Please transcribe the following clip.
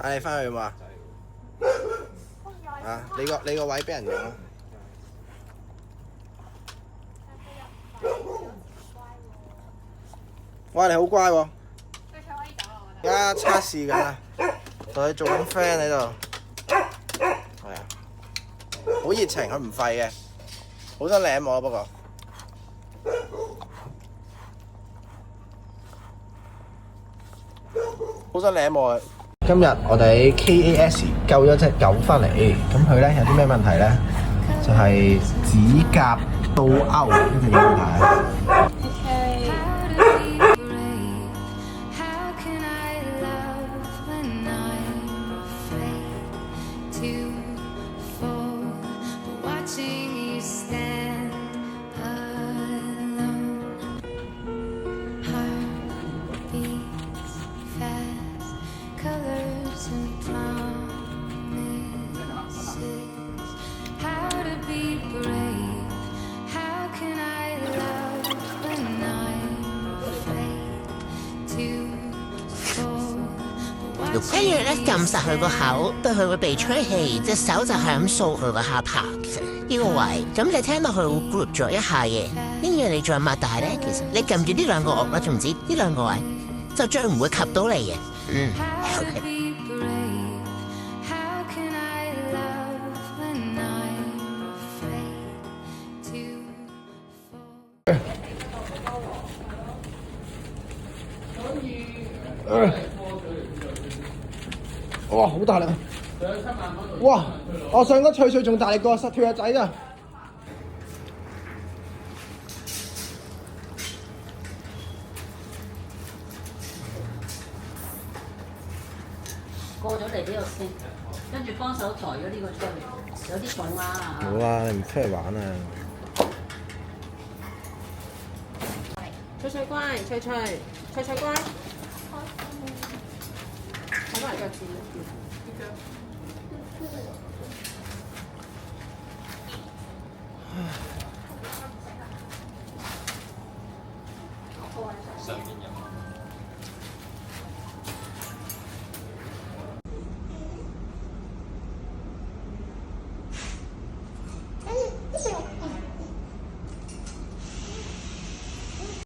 帶你翻去嘛？啊，你個位俾人用啊！哇，你好乖喎！而家測試緊啊，同佢做緊 friend 喺度。係啊，好熱情，佢唔廢嘅，好想舐我不過。好想舐我。今日我哋喺 KAS 救咗隻狗翻嚟，咁佢咧有啲咩問題咧？就係指甲倒勾呢個問題。跟住咧撳實佢個口，對佢個鼻吹氣，隻手就係咁掃佢個下巴，其實呢個位，咁你聽到佢會 group 咗一下嘅，跟住你再擘大咧，其實你撳住呢兩個角啦，仲唔知呢兩個位，就最唔會及到你嘅，OK。哇，好大力！哇，我上個脆脆仲大力過實跳仔㗎。過咗嚟呢度先，跟住幫手抬咗呢個出嚟，有啲重啦。冇啦，你唔出嚟玩啊！翠翠乖，翠翠乖。睇埋腳趾。